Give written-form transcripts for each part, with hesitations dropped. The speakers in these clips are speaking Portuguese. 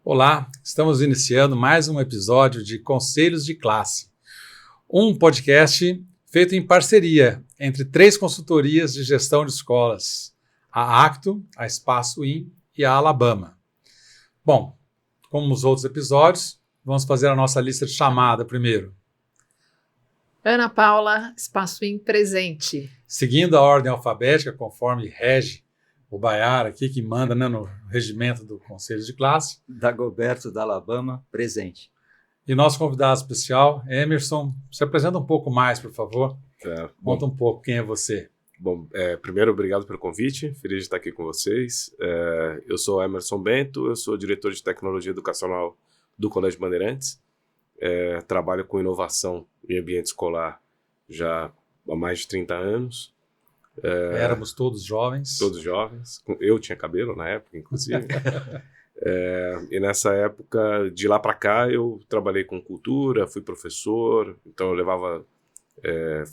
Olá, estamos iniciando mais um episódio de Conselhos de Classe, um podcast feito em parceria entre 3 consultorias de gestão de escolas, a Acto, a Espaço In e a Alabama. Bom, como nos outros episódios, vamos fazer a nossa lista de chamada primeiro. Ana Paula, Espaço In presente. Seguindo a ordem alfabética, conforme rege o Baiar aqui, que manda, né, no regimento do Conselho de Classe. Dagoberto, da Alabama, presente. E nosso convidado especial, Emerson, se apresenta um pouco mais, por favor. Conta um pouco quem é você. Bom, primeiro, obrigado pelo convite, feliz de estar aqui com vocês. Eu sou Emerson Bento, eu sou diretor de tecnologia educacional do Colégio Bandeirantes. Trabalho com inovação em ambiente escolar já há mais de 30 anos. Éramos todos jovens. Todos jovens. Eu tinha cabelo na época, inclusive. E nessa época, de lá para cá, eu trabalhei com cultura, fui professor, então eu levava,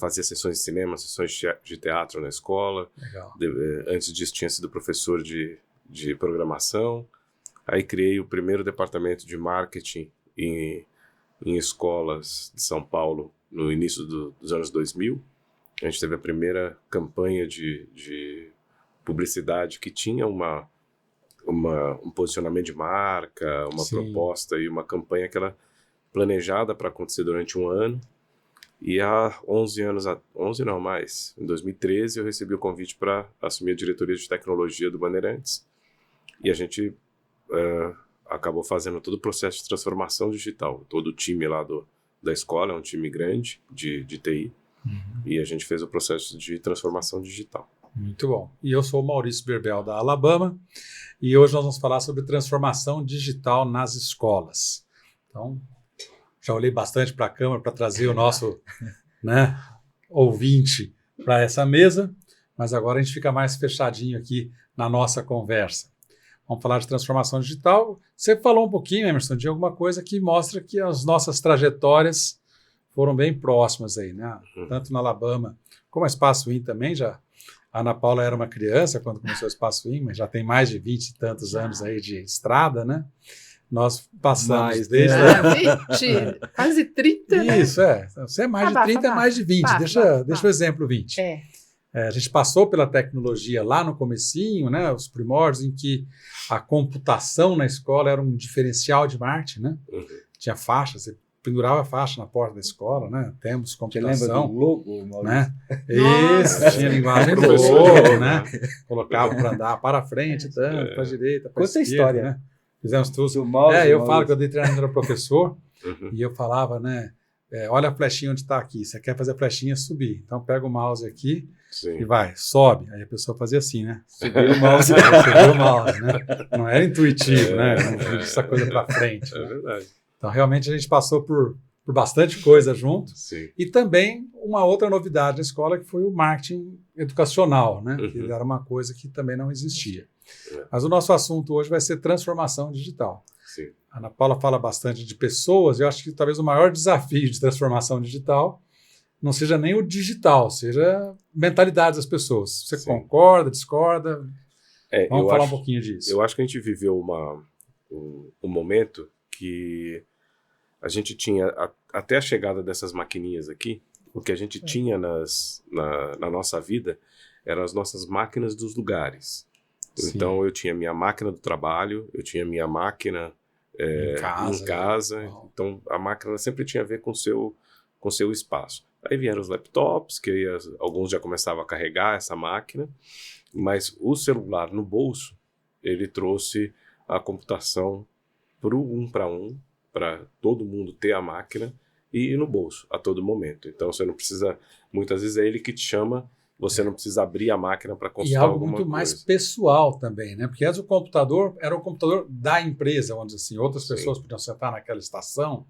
fazia sessões de cinema, sessões de teatro na escola. Legal. Antes disso, tinha sido professor de programação. Aí criei o primeiro departamento de marketing em escolas de São Paulo no início dos anos 2000. A gente teve a primeira campanha de publicidade que tinha um posicionamento de marca, uma Sim. proposta e uma campanha que era planejada para acontecer durante um ano. E há 11 anos, 11 não mais, em 2013 eu recebi o convite para assumir a diretoria de tecnologia do Bandeirantes. E a gente acabou fazendo todo o processo de transformação digital. Todo o time lá da escola é um time grande de TI. Uhum. E a gente fez o processo de transformação digital. Muito bom. E eu sou o Maurício Berbel, da Alabama, e hoje nós vamos falar sobre transformação digital nas escolas. Então, já olhei bastante para a câmera para trazer o nosso ouvinte para essa mesa, mas agora a gente fica mais fechadinho aqui na nossa conversa. Vamos falar de transformação digital. Você falou um pouquinho, Emerson, de alguma coisa que mostra que as nossas trajetórias foram bem próximas aí, né? Tanto na Alabama como a Espaço In também já. A Ana Paula era uma criança quando começou a Espaço In, mas já tem mais de 20 e tantos anos aí de estrada, né? Nós passamos desde... 20, quase 30, né? Isso, Você é mais de 30, é mais de 20. Deixa o exemplo 20. A gente passou pela tecnologia lá no comecinho, né? Os primórdios em que a computação na escola era um diferencial de marketing, né? Tinha faixas, você pendurava a faixa na porta da escola, né? Temos computação. Você lembra do logo, Maurício? Né? Isso, tinha linguagem do logo, né? Colocava para andar para frente, tanto, para a direita, para a esquerda. História, né? Fizemos tudo. Eu falo que eu dei treinamento era professor e eu falava, né? Olha a flechinha onde está aqui. Você quer fazer a flechinha subir. Então pega o mouse aqui. Sim. E vai, sobe. Aí a pessoa fazia assim, né? Subiu o mouse. Subiu o mouse, né? Não era intuitivo, né? Não via essa coisa para frente. É verdade. Então, realmente, a gente passou por bastante coisa junto. Sim. E também uma outra novidade na escola, que foi o marketing educacional, né? Que era uma coisa que também não existia. Mas o nosso assunto hoje vai ser transformação digital. Sim. A Ana Paula fala bastante de pessoas, e eu acho que talvez o maior desafio de transformação digital não seja nem o digital, seja a mentalidade das pessoas. Você concorda, discorda? Vamos falar um pouquinho disso. Eu acho que a gente viveu um momento que a gente tinha, até a chegada dessas maquininhas aqui, o que a gente tinha na nossa vida eram as nossas máquinas dos lugares. Sim. Então eu tinha minha máquina do trabalho, eu tinha minha máquina em casa. Então a máquina sempre tinha a ver com o seu espaço. Aí vieram os laptops, que alguns já começavam a carregar essa máquina, mas o celular no bolso, ele trouxe a computação para todo mundo ter a máquina e ir no bolso a todo momento. Então você não precisa, muitas vezes é ele que te chama, você não precisa abrir a máquina para consultar alguma coisa. E algo muito mais pessoal também, né? Porque antes o computador era o computador da empresa, vamos dizer assim, outras pessoas podiam sentar naquela estação,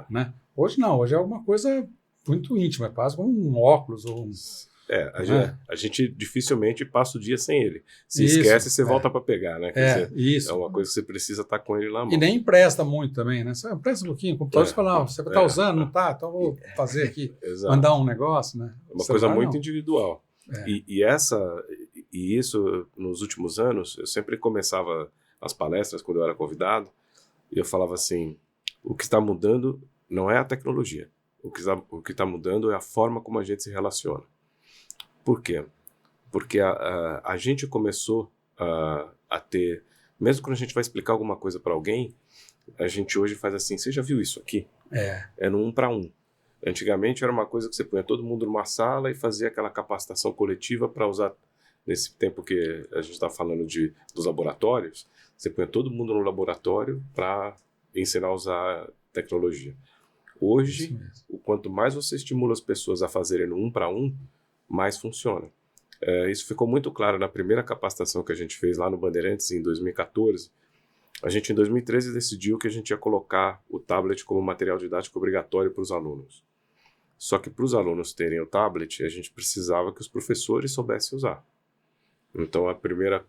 né? Hoje não, hoje é alguma coisa muito íntima, é quase como um óculos ou um... A gente dificilmente passa o dia sem ele. Se esquece, você volta para pegar, né? Isso. É uma coisa que você precisa estar com ele na mão. E nem empresta muito também, né? Você empresta um pouquinho, o computador você fala, você está usando, não está? Então vou fazer aqui, mandar um negócio, né? É uma coisa muito individual. E isso, nos últimos anos, eu sempre começava as palestras, quando eu era convidado, e eu falava assim, o que está mudando não é a tecnologia, o que está mudando é a forma como a gente se relaciona. Por quê? Porque a gente começou a ter, mesmo quando a gente vai explicar alguma coisa para alguém, a gente hoje faz assim, você já viu isso aqui? É no 1 para 1. Antigamente era uma coisa que você punha todo mundo numa sala e fazia aquela capacitação coletiva para usar, nesse tempo que a gente está falando dos laboratórios, você punha todo mundo no laboratório para ensinar a usar tecnologia. Hoje, quanto mais você estimula as pessoas a fazerem no 1 para 1, mais funciona. Isso ficou muito claro na primeira capacitação que a gente fez lá no Bandeirantes, em 2014. A gente, em 2013, decidiu que a gente ia colocar o tablet como material didático obrigatório para os alunos. Só que para os alunos terem o tablet, a gente precisava que os professores soubessem usar. Então, a primeira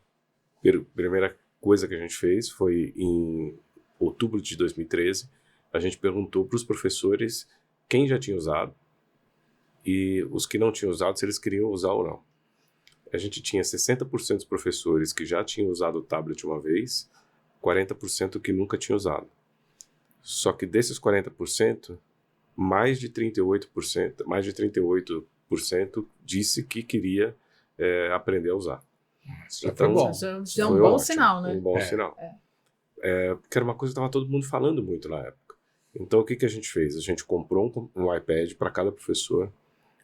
coisa que a gente fez foi, em outubro de 2013, a gente perguntou para os professores quem já tinha usado e os que não tinham usado, se eles queriam usar ou não. A gente tinha 60% dos professores que já tinham usado o tablet uma vez, 40% que nunca tinham usado. Só que desses 40%, mais de 38% disse que queria aprender a usar. Isso foi bom. Isso é um bom sinal, né? Um bom sinal. Porque era uma coisa que estava todo mundo falando muito na época. Então, o que a gente fez? A gente comprou um iPad para cada professor.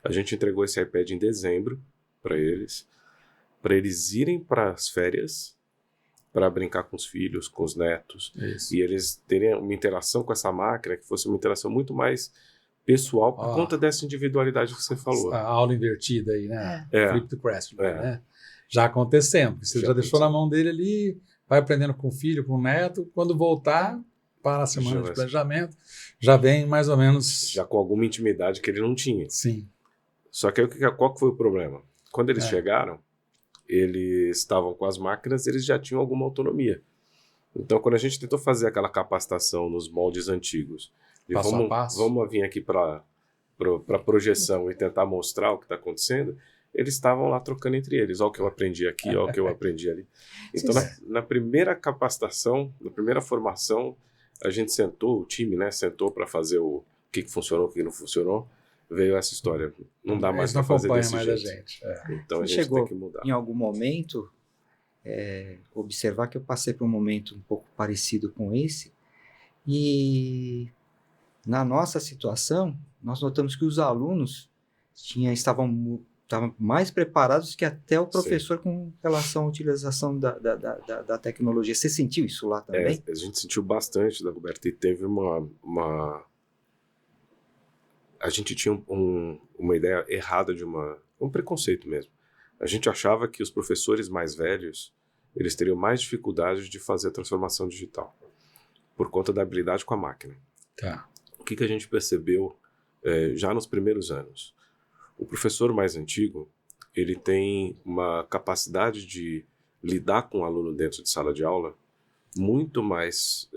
A gente entregou esse iPad em dezembro para eles irem para as férias, para brincar com os filhos, com os netos. Isso. E eles terem uma interação com essa máquina que fosse uma interação muito mais pessoal por conta dessa individualidade que você falou. A aula invertida aí, né? Flip the classroom, né? Já acontecendo. Você já deixou na mão dele ali, vai aprendendo com o filho, com o neto. Quando voltar para a semana de planejamento, já vem mais ou menos... Já com alguma intimidade que ele não tinha. Sim. Só que qual que foi o problema? Quando eles chegaram, eles estavam com as máquinas, eles já tinham alguma autonomia. Então, quando a gente tentou fazer aquela capacitação nos moldes antigos, vamos vir aqui para projeção e tentar mostrar o que está acontecendo, eles estavam lá trocando entre eles. Olha o que eu aprendi aqui, olha o que eu aprendi ali. Então, na primeira capacitação, na primeira formação, a gente sentou, o time, né, sentou para fazer o que funcionou, o que não funcionou. Veio essa história. Não dá mais para fazer desse jeito. A gente. Então a gente tem que mudar. Em algum momento, observar que eu passei por um momento um pouco parecido com esse, e na nossa situação, nós notamos que os alunos estavam mais preparados que até o professor com relação à utilização da tecnologia. Você sentiu isso lá também? A gente sentiu bastante, Dagoberto, e teve a gente tinha uma ideia errada um preconceito mesmo. A gente achava que os professores mais velhos, eles teriam mais dificuldade de fazer a transformação digital, por conta da habilidade com a máquina. Tá. O que a gente percebeu já nos primeiros anos? O professor mais antigo, ele tem uma capacidade de lidar com o aluno dentro de sala de aula muito mais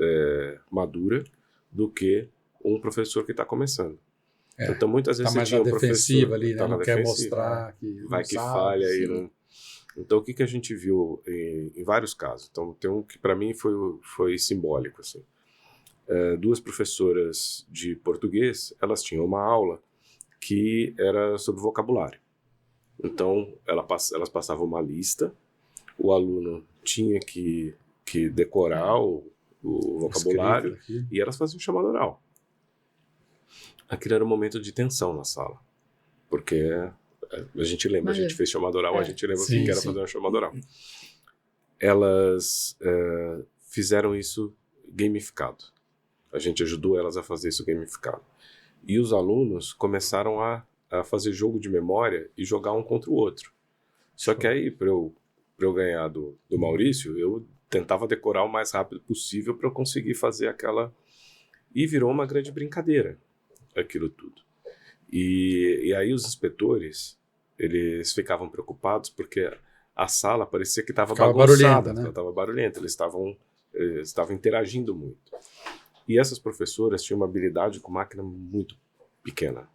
madura do que um professor que está começando. Então, muitas vezes você tinha um professor ali, né? Não quer mostrar que vai que falha e não... Então, o que a gente viu em vários casos? Então, tem um que para mim foi simbólico, assim. Duas professoras de português, elas tinham uma aula que era sobre vocabulário. Então, elas passavam uma lista, o aluno tinha que decorar o vocabulário e elas faziam chamada oral. Aquilo era um momento de tensão na sala, porque a gente lembra, a gente fez chamada oral, a gente lembra o que era fazer uma chamada oral. Elas fizeram isso gamificado. A gente ajudou elas a fazer isso gamificado. E os alunos começaram a fazer jogo de memória e jogar um contra o outro. Só que aí, para eu ganhar do Maurício, eu tentava decorar o mais rápido possível para eu conseguir fazer aquela... E virou uma grande brincadeira, aquilo tudo. E aí os inspetores, eles ficavam preocupados porque a sala parecia que estava bagunçada, né? Estava barulhenta, eles estavam interagindo muito. E essas professoras tinham uma habilidade com máquina muito pequena,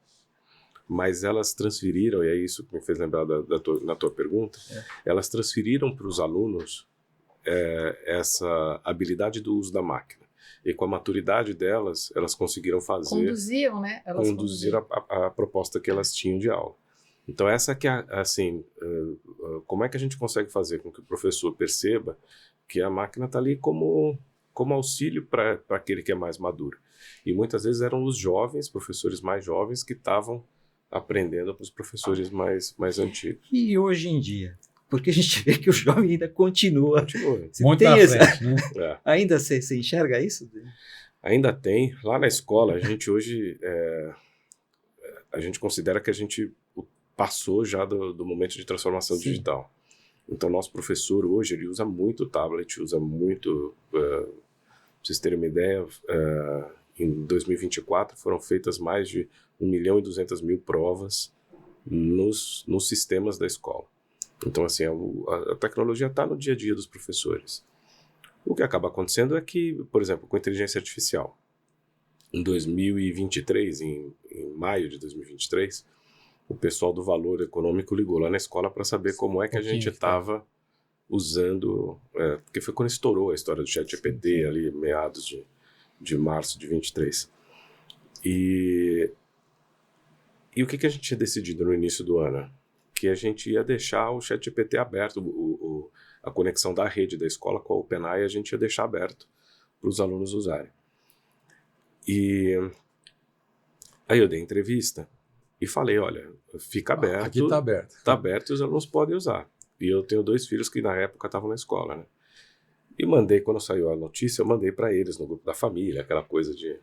mas elas transferiram, e é isso que me fez lembrar na tua pergunta, elas transferiram para os alunos essa habilidade do uso da máquina. E com a maturidade delas, elas conseguiram fazer... Conduziam, né? Elas conduzir a proposta que elas tinham de aula. Então essa que é, assim, como é que a gente consegue fazer com que o professor perceba que a máquina está ali como auxílio para aquele que é mais maduro. E muitas vezes eram os jovens, professores mais jovens, que estavam aprendendo para os professores mais antigos. E hoje em dia? Porque a gente vê que o jovem ainda continua. Muito na frente, né? Ainda você enxerga isso? Ainda tem. Lá na escola, a gente hoje... a gente considera que a gente passou já do momento de transformação digital. Então, nosso professor hoje, ele usa muito tablet, usa muito... pra vocês terem uma ideia, em 2024 foram feitas mais de 1.200.000 provas nos sistemas da escola. Então, assim, a tecnologia está no dia a dia dos professores. O que acaba acontecendo é que, por exemplo, com inteligência artificial, em 2023, em maio de 2023, o pessoal do Valor Econômico ligou lá na escola para saber como é que a gente estava usando, porque foi quando estourou a história do ChatGPT, ali meados de março de 23. E o que a gente tinha decidido no início do ano? Que a gente ia deixar o ChatGPT aberto, a conexão da rede da escola com a OpenAI a gente ia deixar aberto para os alunos usarem. E aí eu dei entrevista e falei, olha, fica aberto. Aqui está aberto. Está aberto e os alunos podem usar. E eu tenho 2 filhos que na época estavam na escola, né? E mandei, quando saiu a notícia, eu mandei para eles no grupo da família, aquela coisa de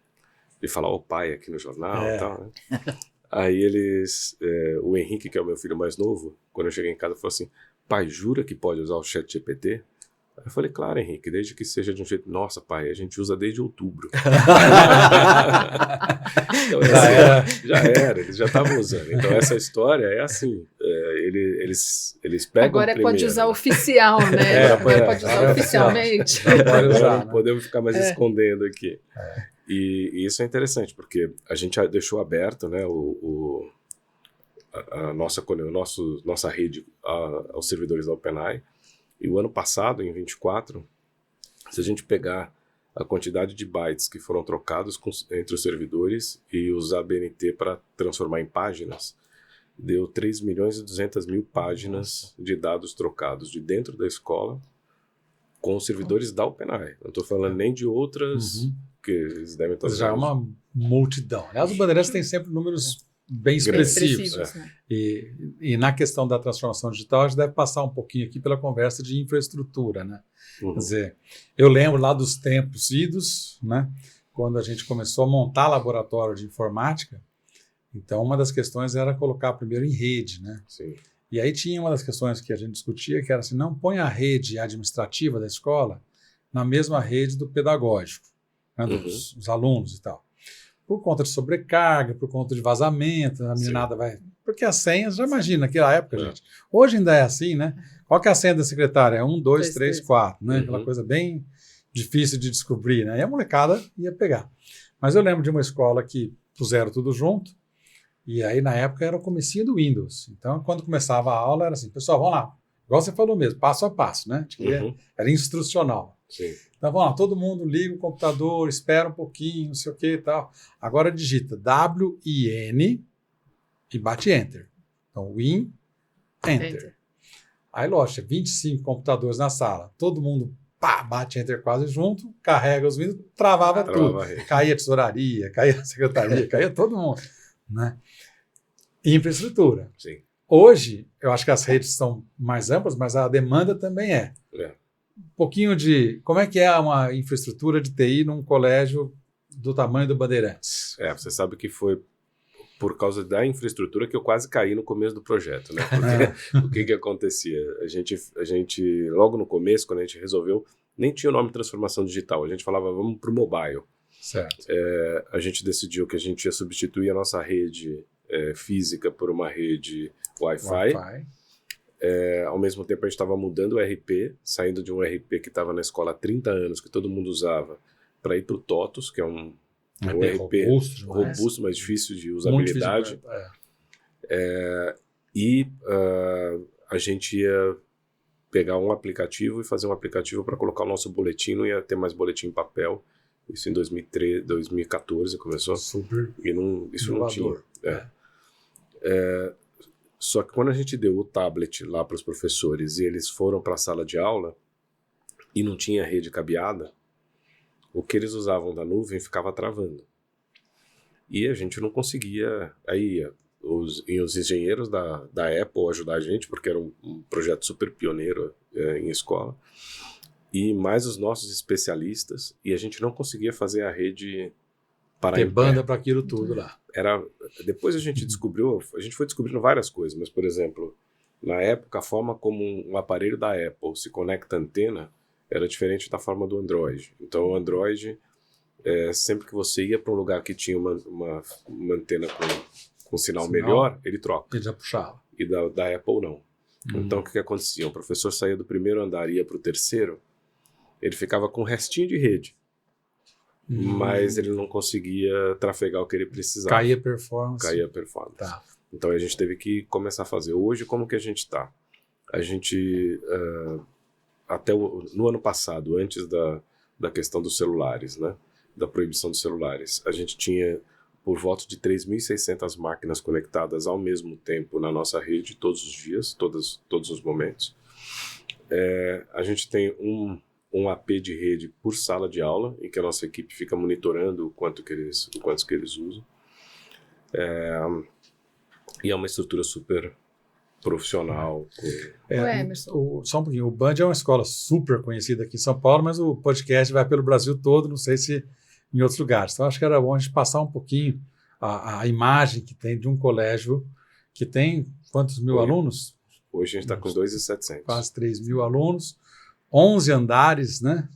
falar o pai aqui no jornal e tal, né? Aí eles, o Henrique, que é o meu filho mais novo, quando eu cheguei em casa, falou assim, pai, jura que pode usar o ChatGPT? Aí eu falei, claro, Henrique, desde que seja de um jeito... Nossa, pai, a gente usa desde outubro. Então, já era, eles já estavam usando. Então essa história é assim, eles pegam agora primeiro, pode usar oficial, né? Agora pode usar oficiomente. Agora não podemos ficar mais escondendo aqui. E isso é interessante, porque a gente deixou aberto, né, a nossa rede aos servidores da OpenAI. E o ano passado, em 24, se a gente pegar a quantidade de bytes que foram trocados entre os servidores e usar a BNT para transformar em páginas, deu 3.200.000 páginas de dados trocados de dentro da escola com os servidores da OpenAI. Não estou falando nem de outras que eles devem estar usando. Já é uma multidão. Aliás, o Bandeirantes tem sempre números bem expressivos. Né? E na questão da transformação digital, a gente deve passar um pouquinho aqui pela conversa de infraestrutura, né? Quer dizer, eu lembro lá dos tempos idos, né? Quando a gente começou a montar laboratório de informática, então uma das questões era colocar primeiro em rede, né? Sim. E aí tinha uma das questões que a gente discutia, que era assim, não põe a rede administrativa da escola na mesma rede do pedagógico, né? Dos alunos e tal. Por conta de sobrecarga, por conta de vazamento, a meninada vai... Porque as senhas, já imagina, naquela época, gente. Hoje ainda é assim, né? Qual que é a senha da secretária? É 1, 2, 3, 4, né? Aquela coisa bem difícil de descobrir, né? E a molecada ia pegar. Mas eu lembro de uma escola que puseram tudo junto, e aí na época era o comecinho do Windows. Então, quando começava a aula, era assim, pessoal, vamos lá. Igual você falou mesmo, passo a passo, né? Era instrucional. Sim. Então, vamos lá, todo mundo liga o computador, espera um pouquinho, não sei o que e tal. Agora digita WIN e bate Enter. Então, Win, Enter. Aí, lógico, 25 computadores na sala. Todo mundo bate Enter quase junto, carrega os Windows, travava tudo. Caía a tesouraria, caía a secretaria, caía todo mundo. Né? Infraestrutura. Sim. Hoje, eu acho que as redes são mais amplas, mas a demanda também é. Um pouquinho de como é que é uma infraestrutura de TI num colégio do tamanho do Bandeirantes. Você sabe que foi por causa da infraestrutura que eu quase caí no começo do projeto, né? Porque o que acontecia? A gente, logo no começo, quando a gente resolveu, nem tinha o nome de transformação digital, a gente falava, vamos para o mobile. Certo. A gente decidiu que a gente ia substituir a nossa rede física por uma rede Wi-Fi. Ao mesmo tempo a gente estava mudando o RP, saindo de um RP que estava na escola há 30 anos, que todo mundo usava, para ir para o TOTUS, que é um RP robusto, mas difícil de usabilidade. A gente ia pegar um aplicativo e fazer um aplicativo para colocar o nosso boletim, não ia ter mais boletim em papel, Isso em 2013, 2014 começou. Super e isso inovador. não tinha. Só que quando a gente deu o tablet lá para os professores e eles foram para a sala de aula e não tinha rede cabeada, o que eles usavam da nuvem ficava travando. E a gente não conseguia. Aí os engenheiros da Apple ajudar a gente, porque era um projeto super pioneiro em escola, e mais os nossos especialistas, e a gente não conseguia fazer a rede parar ter em pé. banda para aquilo tudo lá. Depois a gente foi descobrindo várias coisas, mas, por exemplo, na época, a forma como um aparelho da Apple se conecta à antena era diferente da forma do Android. Então, o Android, sempre que você ia para um lugar que tinha uma antena com sinal melhor, ele troca. Ele já puxava. E da Apple, não. Então, o que acontecia? O professor saía do primeiro andar e ia para o terceiro, ele ficava com um restinho de rede. Mas ele não conseguia trafegar o que ele precisava. Caía a performance. Tá. Então a gente teve que começar a fazer. Hoje, como que a gente está? A gente, no ano passado, antes da questão dos celulares, né? Da proibição dos celulares, a gente tinha por volta de 3.600 máquinas conectadas ao mesmo tempo na nossa rede, todos os dias, todos os momentos. A gente tem um AP de rede por sala de aula, em que a nossa equipe fica monitorando o quanto que eles usam. E é uma estrutura super profissional. Emerson. Só um pouquinho, o Band é uma escola super conhecida aqui em São Paulo, mas o podcast vai pelo Brasil todo, não sei se em outros lugares. Então acho que era bom a gente passar um pouquinho a imagem que tem de um colégio que tem quantos mil alunos? Hoje a gente está com 2.700. Quase 3.000 alunos. 11 andares, né?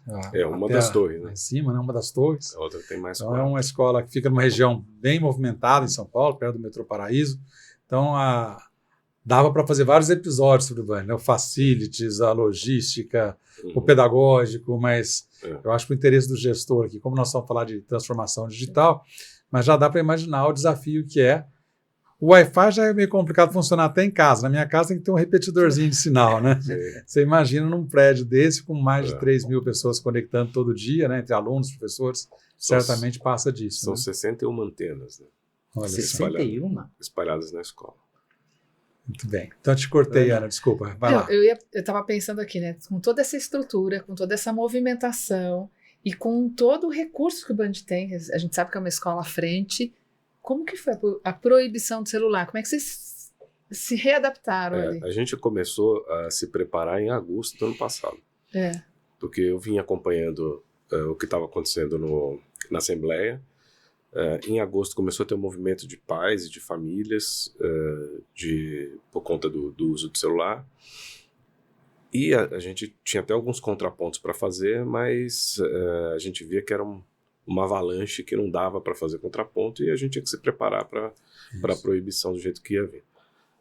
Uma das torres, né? Em cima, né? Uma das torres. A outra tem mais então, é uma escola que fica numa região bem movimentada em São Paulo, perto do metrô Paraíso. Então, dava para fazer vários episódios sobre o Band, né? O facilities, a logística, o pedagógico, mas eu acho que o interesse do gestor aqui, como nós vamos falar de transformação digital, mas já dá para imaginar o desafio que é. O Wi-Fi já é meio complicado funcionar até em casa. Na minha casa tem que ter um repetidorzinho de sinal, né? Você imagina num prédio desse com mais de 3.000 pessoas conectando todo dia, né? Entre alunos, professores, certamente passa disso. São né? 61 antenas, né? Olha, 61? Espalhadas na escola. Muito bem. Então eu te cortei, Ana, desculpa. Vai lá. Eu estava pensando aqui, né? Com toda essa estrutura, com toda essa movimentação e com todo o recurso que o Band tem, a gente sabe que é uma escola à frente. Como que foi a proibição do celular? Como é que vocês se readaptaram ali? A gente começou a se preparar em agosto do ano passado. Porque eu vim acompanhando o que estava acontecendo na Assembleia. Em agosto começou a ter um movimento de pais e de famílias por conta do uso do celular. E a gente tinha até alguns contrapontos para fazer, mas a gente via que era uma avalanche que não dava para fazer contraponto e a gente tinha que se preparar para a proibição do jeito que ia vir.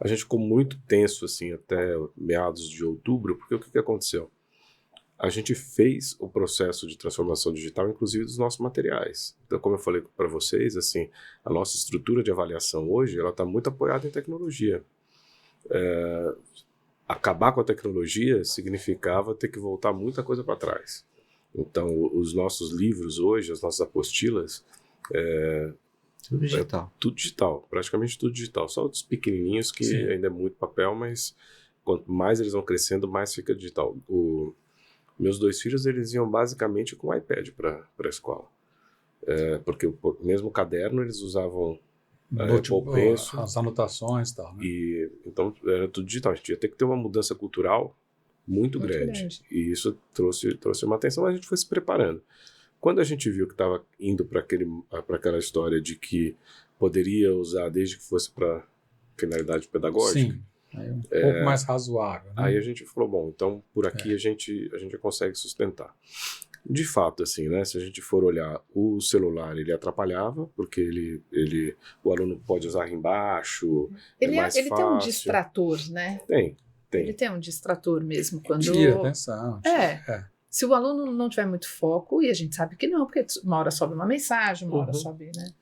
A gente ficou muito tenso assim até meados de outubro, porque o que aconteceu? A gente fez o processo de transformação digital, inclusive dos nossos materiais. Então, como eu falei para vocês, assim, a nossa estrutura de avaliação hoje ela está muito apoiada em tecnologia. Acabar com a tecnologia significava ter que voltar muita coisa para trás. Então, os nossos livros hoje, as nossas apostilas, tudo digital. Tudo digital, praticamente tudo digital. Só os pequenininhos que ainda é muito papel, mas quanto mais eles vão crescendo, mais fica digital. Meus 2 filhos, eles iam basicamente com o iPad para a escola. Porque o mesmo caderno eles usavam as anotações e tal. Né? Então, era tudo digital. A gente ia ter que ter uma mudança cultural muito grande. E isso trouxe uma atenção, mas a gente foi se preparando. Quando a gente viu que estava indo para aquela história de que poderia usar desde que fosse para finalidade pedagógica. Sim, um pouco mais razoável. Né? Aí a gente falou, bom, então por aqui a gente consegue sustentar. De fato, assim, né, se a gente for olhar o celular, ele atrapalhava, porque o aluno pode usar embaixo, ele mais fácil. Tem um distrator, né? Tem. Ele tem um distrator mesmo. Quando Tira atenção. Se o aluno não tiver muito foco, e a gente sabe que não, porque uma hora sobe uma mensagem, uma hora sobe, né?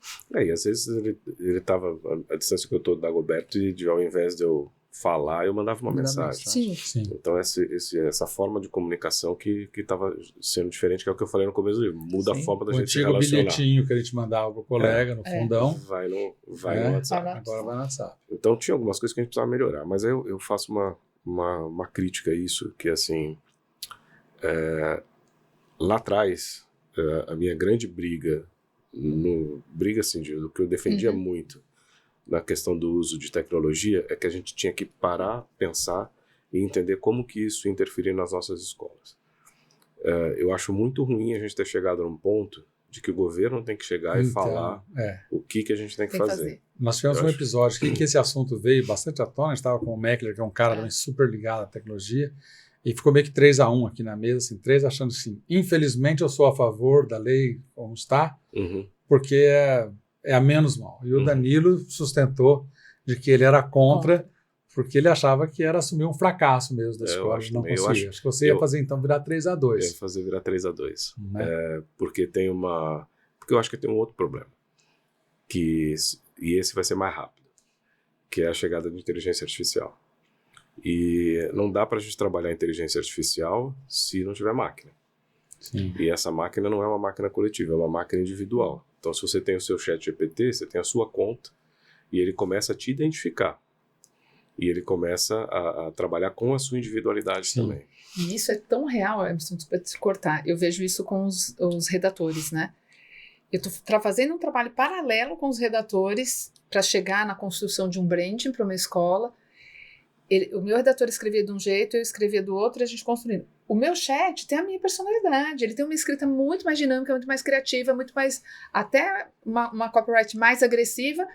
E às vezes ele estava a distância que eu estou da Dagoberto e ao invés de eu falar, eu mandava uma mensagem. Sim. Sim. Então, essa forma de comunicação que estava sendo diferente, que é o que eu falei no começo do livro. Muda a forma da O gente se antigo relacionar. bilhetinho que a gente mandava pro colega no fundão. Vai no WhatsApp. Agora vai no WhatsApp. Então, tinha algumas coisas que a gente precisava melhorar. Mas eu faço uma crítica a isso, que assim, lá atrás, a minha grande briga, assim, do que eu defendia muito na questão do uso de tecnologia, é que a gente tinha que parar, pensar e entender como que isso interferia nas nossas escolas. Eu acho muito ruim a gente ter chegado num ponto de que o governo tem que chegar e falar o que a gente tem que fazer. Nós tivemos um episódio que esse assunto veio bastante à tona. A gente estava com o Meckler, que é um cara também super ligado à tecnologia, e ficou meio que 3-1 aqui na mesa, assim, 3 achando assim, infelizmente eu sou a favor da lei como está, porque é a menos mal. E o Danilo sustentou de que ele era contra, porque ele achava que era assumir um fracasso mesmo da escola, não conseguia. Acho que você ia fazer então virar 3-2. Ia fazer virar 3-2. Porque porque eu acho que tem um outro problema, e esse vai ser mais rápido, que é a chegada de inteligência artificial. E não dá para a gente trabalhar a inteligência artificial se não tiver máquina. Sim. E essa máquina não é uma máquina coletiva, é uma máquina individual. Então, se você tem o seu chat GPT, você tem a sua conta, e ele começa a te identificar. E ele começa a trabalhar com a sua individualidade também. E isso é tão real, Emerson, para te cortar. Eu vejo isso com os redatores, né? Eu estou fazendo um trabalho paralelo com os redatores para chegar na construção de um branding para uma escola. O meu redator escrevia de um jeito, eu escrevia do outro, e a gente construindo. O meu chat tem a minha personalidade, ele tem uma escrita muito mais dinâmica, muito mais criativa, muito mais, até uma copyright mais agressiva,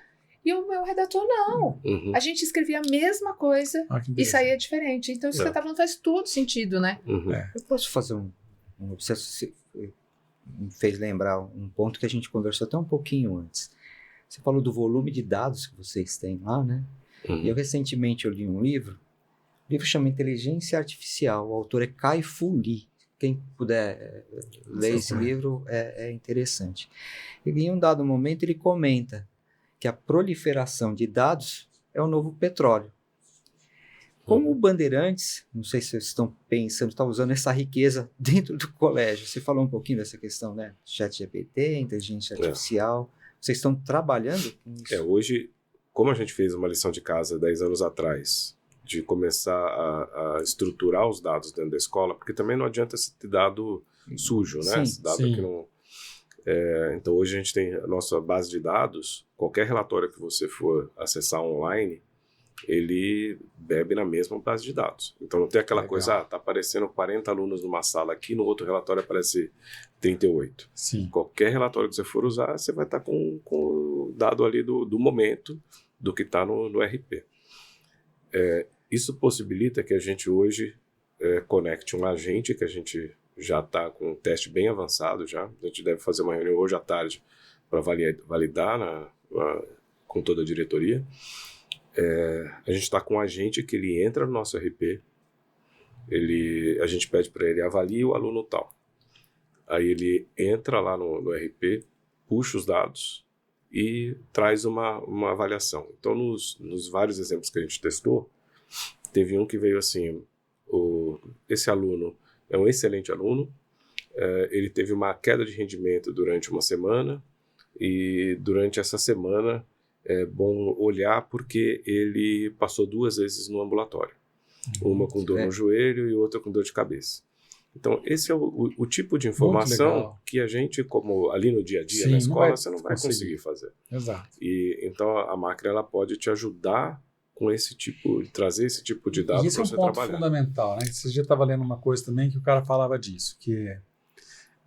e o meu redator não. A gente escrevia a mesma coisa e saía diferente. Então isso que você está falando faz todo sentido, né? Eu posso fazer um observação, me fez lembrar um ponto que a gente conversou até um pouquinho antes. Você falou do volume de dados que vocês têm lá, né? E eu recentemente li um livro, o livro chama Inteligência Artificial, o autor é Kai-Fu Lee. Quem puder ler esse livro é interessante. E em um dado momento ele comenta que a proliferação de dados é o novo petróleo. Como o Bandeirantes, não sei se vocês estão pensando, está usando essa riqueza dentro do colégio. Você falou um pouquinho dessa questão, né? ChatGPT, inteligência artificial. Vocês estão trabalhando com isso? Hoje, como a gente fez uma lição de casa 10 anos atrás, de começar a estruturar os dados dentro da escola, porque também não adianta esse dado sujo, né? Esse dado que não... então hoje a gente tem a nossa base de dados, qualquer relatório que você for acessar online, ele bebe na mesma base de dados. Então não tem aquela coisa, tá aparecendo 40 alunos numa sala aqui, no outro relatório aparece 38. Sim. Qualquer relatório que você for usar, você vai estar com o dado ali do momento, do que está no RP. Isso possibilita que a gente hoje conecte um agente, que a gente já está com um teste bem avançado já. A gente deve fazer uma reunião hoje à tarde para validar com toda a diretoria. A gente está com um agente que ele entra no nosso RP, a gente pede para ele avalie o aluno tal. Aí ele entra lá no RP, puxa os dados e traz uma avaliação. Então, nos vários exemplos que a gente testou, teve um que veio assim, esse aluno é um excelente aluno, ele teve uma queda de rendimento durante uma semana, e durante essa semana é bom olhar porque ele passou 2 vezes no ambulatório. Uma com dor no joelho e outra com dor de cabeça. Então, esse é o tipo de informação que a gente, como ali no dia a dia, na escola, você não vai conseguir fazer. Exato. E então a máquina ela pode te ajudar com trazer esse tipo de dados para você trabalhar. Isso é um ponto fundamental, né? Esse dia eu estava lendo uma coisa também que o cara falava disso, que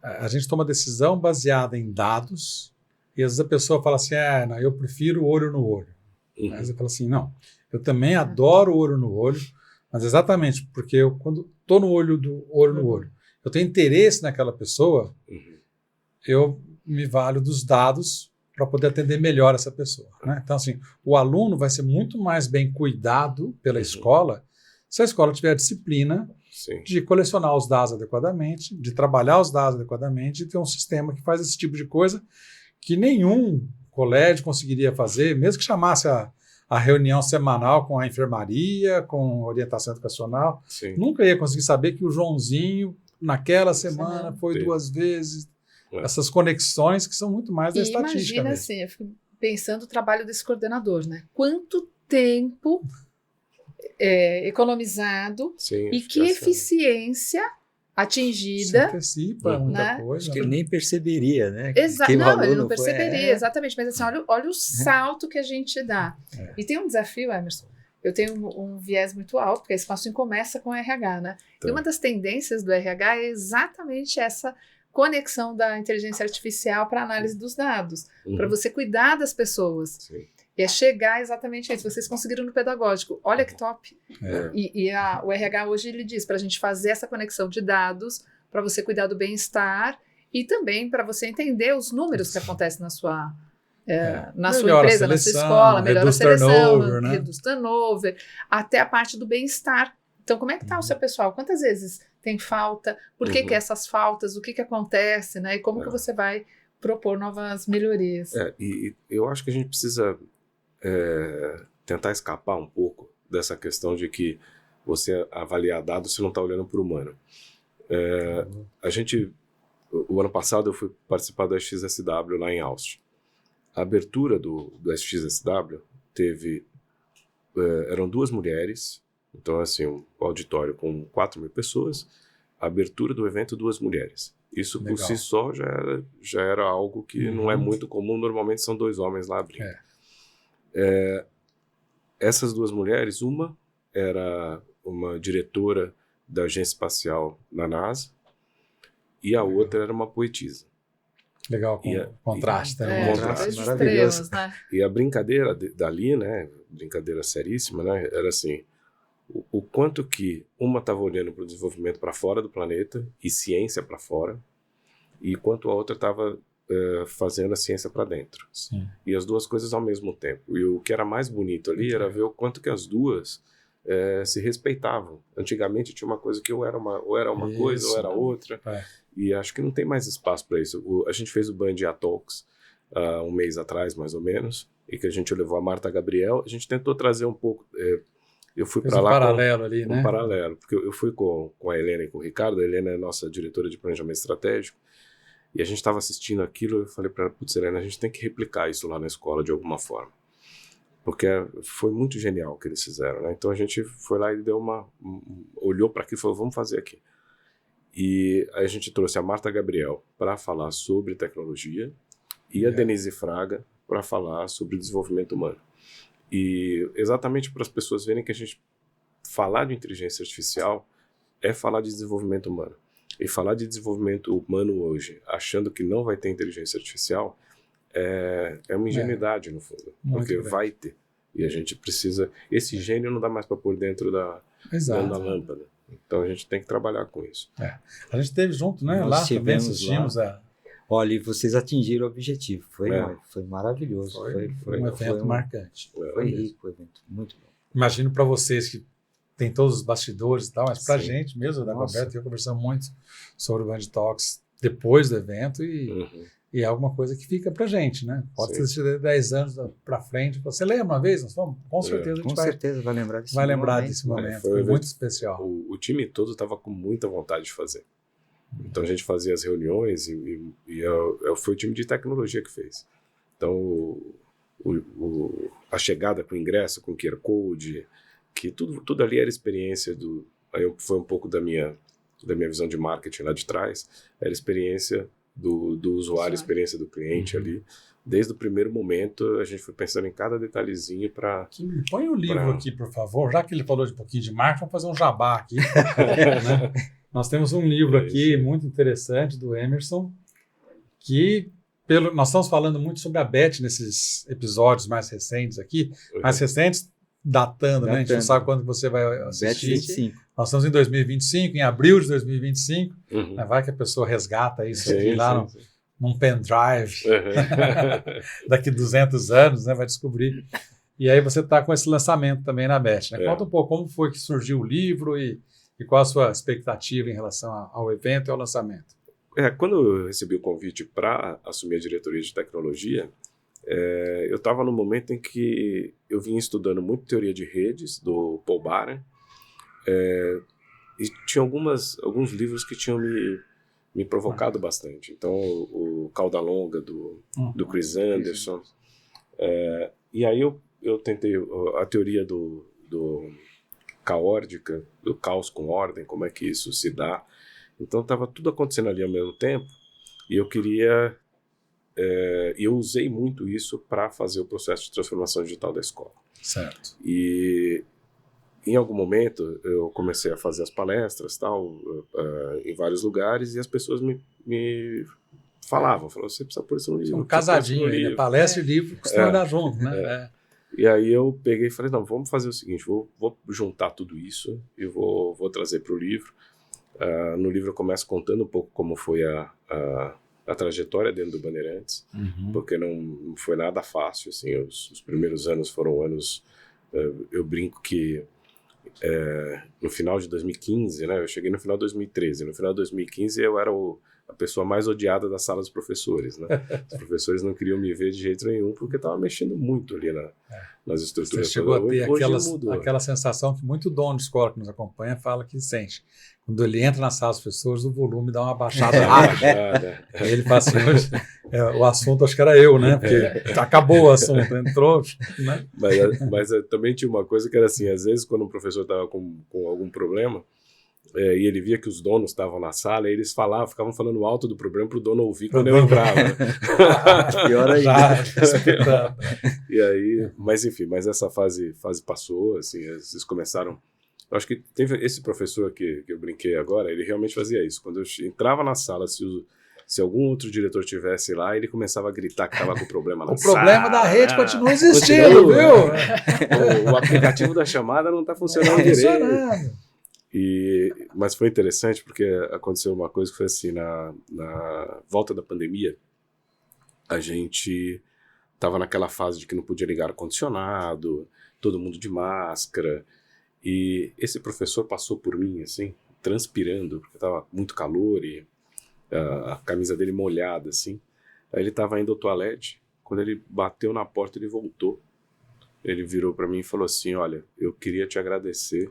a gente toma decisão baseada em dados, e às vezes a pessoa fala assim, não, eu prefiro olho no olho. Aí você fala assim, não, eu também adoro olho no olho, mas exatamente porque eu, quando estou no olho no olho, eu tenho interesse naquela pessoa, eu me valho dos dados para poder atender melhor essa pessoa, né? Então, assim, o aluno vai ser muito mais bem cuidado pela escola se a escola tiver a disciplina de colecionar os dados adequadamente, de trabalhar os dados adequadamente, e ter um sistema que faz esse tipo de coisa que nenhum colégio conseguiria fazer, mesmo que chamasse a a reunião semanal com a enfermaria, com orientação educacional. Sim. Nunca ia conseguir saber que o Joãozinho, naquela semana, foi Sim. 2 vezes. É. Essas conexões que são muito mais da E estatística imagina mesmo. assim, eu fico pensando o trabalho desse coordenador, né? Quanto tempo economizado Sim, e que eficiência Se atingida. antecipa muita né? coisa. Acho que ele né? nem perceberia, né? Exato, Que o não, ele aluno não foi- perceberia, exatamente. Mas assim, olha o salto que a gente dá. É. E tem um desafio, Emerson. Eu tenho um viés muito alto, porque a Espaço começa com o RH, né? Tá. E uma das tendências do RH é exatamente essa conexão da inteligência artificial para análise dos dados, para você cuidar das pessoas. Sim. E é chegar exatamente a isso. Vocês conseguiram no pedagógico. Olha que top. É. O RH hoje ele diz para a gente fazer essa conexão de dados para você cuidar do bem-estar e também para você entender os números que acontecem na sua na sua Melhora a empresa, na sua seleção, escola, melhora a reduz seleção, turnover, né? reduz turnover, até a parte do bem-estar. Então, como é que está o seu pessoal? Quantas vezes tem falta? Por que que essas faltas? O que que acontece? Né? E como que você vai propor novas melhorias? E eu acho que a gente precisa tentar escapar um pouco dessa questão de que você avaliar dados, você não está olhando para o humano. O ano passado eu fui participar do XSW lá em Austin. A abertura do XSW eram 2 mulheres, então assim, um auditório com 4.000 pessoas, a abertura do evento 2 mulheres. Isso por si só já era algo que não é muito comum, normalmente são 2 homens lá abrindo. Essas 2 mulheres, uma era uma diretora da agência espacial na NASA e a outra era uma poetisa. Legal, contraste. Dois maravilhoso. extremos, né? E a brincadeira dali, né, brincadeira seríssima, né, era assim, o quanto que uma estava olhando para o desenvolvimento para fora do planeta e ciência para fora, e quanto a outra estava fazendo a ciência para dentro. Sim. E as 2 coisas ao mesmo tempo. E o que era mais bonito ali era ver o quanto que as 2 se respeitavam. Antigamente tinha uma coisa que ou era uma coisa ou era outra. E acho que não tem mais espaço para isso. A gente fez o Bandia Talks um mês atrás, mais ou menos, e que a gente levou a Marta Gabriel. A gente tentou trazer um pouco... eu fui para lá paralelo ali, né? Um paralelo, porque eu fui com a Helena e com o Ricardo. A Helena é nossa diretora de planejamento estratégico, e a gente estava assistindo aquilo. Eu falei para ela, putz, Helena, a gente tem que replicar isso lá na escola de alguma forma, porque foi muito genial o que eles fizeram, né? Então a gente foi lá e deu olhou para aquilo e falou, vamos fazer aqui. E aí a gente trouxe a Marta Gabriel para falar sobre tecnologia e a Denise Fraga para falar sobre desenvolvimento humano. E exatamente para as pessoas verem que a gente falar de inteligência artificial é falar de desenvolvimento humano. E falar de desenvolvimento humano hoje, achando que não vai ter inteligência artificial, é uma ingenuidade, no fundo. Porque vai ter. E a gente precisa... Esse gênio não dá mais para pôr dentro da lâmpada. Então a gente tem que trabalhar com isso. A gente esteve junto, né? Nós Lá também assistimos a... Olha, e vocês atingiram o objetivo. Foi maravilhoso. Foi um evento marcante. Foi rico o evento, muito bom. Imagino para vocês que tem todos os bastidores e tal, mas para a Sim. gente mesmo, da Roberto, eu conversamos muito sobre o Band Talks depois do evento e é alguma coisa que fica para a gente, né? Pode ser 10 anos para frente. Você lembra uma vez? Nós fomos? Com certeza a gente vai lembrar desse momento. Foi muito especial. O time todo estava com muita vontade de fazer. Então a gente fazia as reuniões e foi o time de tecnologia que fez. Então a chegada com o ingresso, com o QR Code, que tudo ali era experiência aí foi um pouco da minha visão de marketing lá de trás, era experiência do usuário, experiência do cliente ali. Desde o primeiro momento a gente foi pensando em cada detalhezinho para... Põe o livro aqui, por favor, já que ele falou de um pouquinho de marketing, vamos fazer um jabá aqui. Né? Nós temos um livro aqui muito interessante do Emerson, que nós estamos falando muito sobre a Beth nesses episódios mais recentes aqui, mais recentes, datando, né? A gente não sabe quando você vai assistir. Beth 25. Nós estamos em 2025, em abril de 2025. Vai que a pessoa resgata isso aqui lá num pendrive. Daqui 200 anos, né? Vai descobrir. E aí você está com esse lançamento também na Beth. Né? Conta um pouco como foi que surgiu o livro e qual a sua expectativa em relação ao evento e ao lançamento. Quando eu recebi o convite para assumir a diretoria de tecnologia, eu estava no momento em que eu vinha estudando muito teoria de redes, do Paul Barron, e tinha alguns livros que tinham me provocado bastante. Então, o Cauda Longa, do Chris Anderson. E aí eu tentei a teoria do caórdica, do caos com ordem, como é que isso se dá. Então, estava tudo acontecendo ali ao mesmo tempo, e eu queria... eu usei muito isso para fazer o processo de transformação digital da escola. Certo. E em algum momento eu comecei a fazer as palestras em vários lugares, e as pessoas me falavam, você precisa pôr isso no livro. Um casadinho aí, né? Palestra e livro costumam andar junto, né? E aí eu peguei e falei, não, vamos fazer o seguinte, vou juntar tudo isso e vou trazer para o livro. No livro eu começo contando um pouco como foi a trajetória dentro do Bandeirantes, porque não foi nada fácil, assim, os primeiros anos foram anos, eu brinco que no final de 2015, né, eu cheguei no final de 2013, no final de 2015 eu era a pessoa mais odiada da sala dos professores, né? Os professores não queriam me ver de jeito nenhum, porque eu estava mexendo muito ali nas estruturas. Você chegou a ter aquela sensação que muito dono de escola que nos acompanha fala que sente. Quando ele entra na sala dos professores, o volume dá uma baixada rápida. Ele fala assim, o assunto acho que era eu, né? Porque acabou o assunto, entrou, né? Mas também tinha uma coisa que era assim, às vezes quando um professor estava com algum problema, e ele via que os donos estavam na sala, e eles ficavam falando alto do problema para o dono ouvir quando eu entrava. Pior ainda. E aí, mas enfim, mas essa fase passou, assim, eles começaram. Eu acho que teve esse professor que eu brinquei agora, ele realmente fazia isso. Quando eu entrava na sala, se algum outro diretor tivesse lá, ele começava a gritar que estava com problema na sala. O problema da rede continua existindo, viu? O aplicativo da chamada não está funcionando direito. Mas foi interessante porque aconteceu uma coisa que foi assim, na volta da pandemia, a gente estava naquela fase de que não podia ligar ar-condicionado, todo mundo de máscara, e esse professor passou por mim, assim, transpirando, porque estava muito calor e a camisa dele molhada, assim. Aí ele estava indo ao toalete, quando ele bateu na porta, ele voltou. Ele virou para mim e falou assim, olha, eu queria te agradecer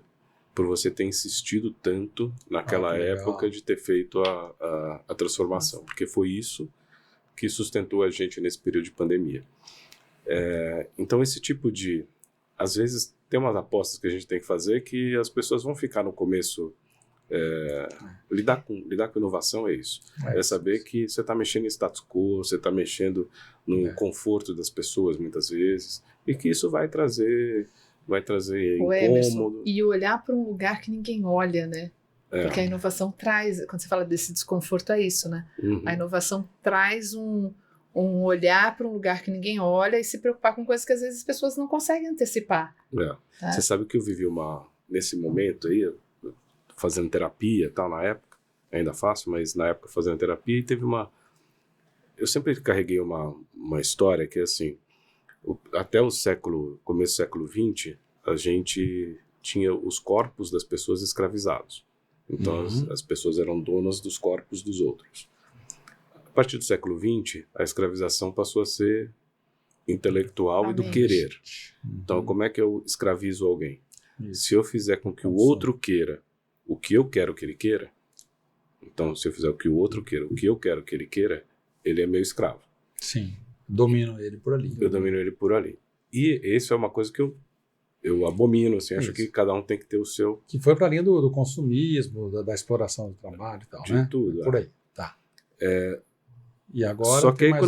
por você ter insistido tanto naquela época de ter feito a transformação, porque foi isso que sustentou a gente nesse período de pandemia. Então esse tipo de... Às vezes tem umas apostas que a gente tem que fazer que as pessoas vão ficar no começo... lidar com inovação é isso. É saber que você está mexendo em status quo, você está mexendo no conforto das pessoas muitas vezes, e que isso vai trazer incômodo. Emerson, e olhar para um lugar que ninguém olha, né? Porque a inovação traz, quando você fala desse desconforto, é isso, né? A inovação traz um olhar para um lugar que ninguém olha e se preocupar com coisas que às vezes as pessoas não conseguem antecipar. Tá? Você sabe que eu vivi nesse momento aí, fazendo terapia e tal, na época, ainda faço, mas na época fazendo terapia, e teve eu sempre carreguei uma história que é assim, até começo do século XX, a gente tinha os corpos das pessoas escravizados. Então as pessoas eram donas dos corpos dos outros. A partir do século XX, a escravização passou a ser intelectual e do querer. Então como é que eu escravizo alguém? Se eu fizer com que o outro queira o que eu quero que ele queira, então se eu fizer o que o outro queira, o que eu quero que ele queira, ele é meu escravo. Sim. Domino ele por ali. Eu domino ele por ali. E isso é uma coisa que eu abomino, assim, acho que cada um tem que ter o seu... Que foi para a linha do consumismo, da exploração do trabalho e tal, de né? tudo. Por aí, tá. E agora só que aí, mais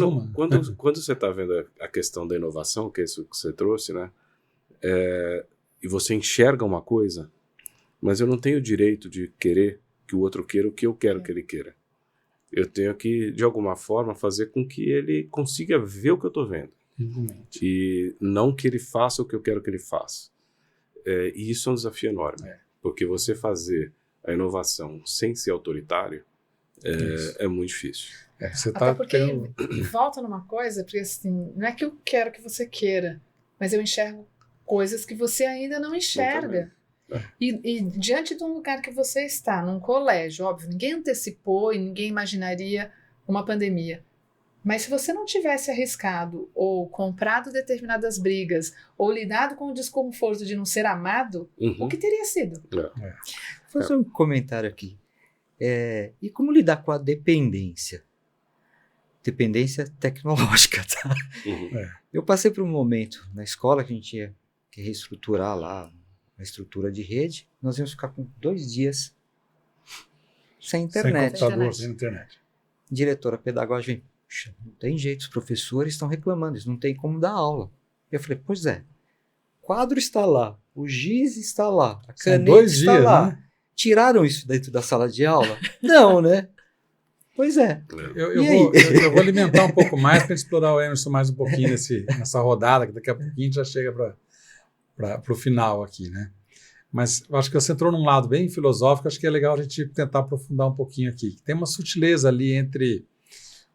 quando você está vendo a questão da inovação, que é isso que você trouxe, né? E você enxerga uma coisa, mas eu não tenho o direito de querer que o outro queira o que eu quero que ele queira. Eu tenho que, de alguma forma, fazer com que ele consiga ver o que eu estou vendo. E não que ele faça o que eu quero que ele faça. E isso é um desafio enorme. Porque você fazer a inovação sem ser autoritário é muito difícil. Você Até porque volta numa coisa, porque assim, não é que eu quero que você queira, mas eu enxergo coisas que você ainda não enxerga. E diante de um lugar que você está, num colégio, óbvio, ninguém antecipou e ninguém imaginaria uma pandemia. Mas se você não tivesse arriscado ou comprado determinadas brigas ou lidado com o desconforto de não ser amado, o que teria sido? Vou fazer um comentário aqui. E como lidar com a dependência? Dependência tecnológica, tá? Eu passei por um momento na escola que a gente tinha que reestruturar lá uma estrutura de rede. Nós íamos ficar com 2 dias sem internet. Sem computador, sem internet. Diretora pedagógica vem, puxa, não tem jeito, os professores estão reclamando, eles não tem como dar aula. Eu falei, pois é, o quadro está lá, o giz está lá, a caneta está lá. Né? Tiraram isso dentro da sala de aula? Não, né? Pois é. Eu vou alimentar um pouco mais para explorar o Emerson mais um pouquinho nessa rodada, que daqui a pouquinho a gente já chega para o final aqui, né? Mas eu acho que você entrou num lado bem filosófico, acho que é legal a gente tentar aprofundar um pouquinho aqui. Tem uma sutileza ali entre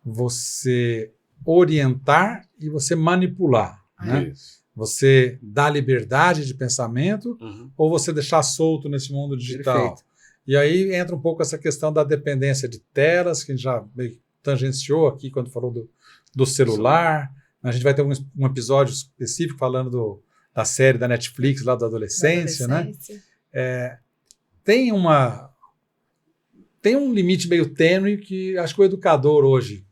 você orientar e você manipular, né? Você dar liberdade de pensamento ou você deixar solto nesse mundo digital. Perfeito. E aí entra um pouco essa questão da dependência de telas, que a gente já meio tangenciou aqui quando falou do celular. A gente vai ter um episódio específico falando da série da Netflix lá da adolescência, né? Tem um limite meio tênue que acho que o educador hoje,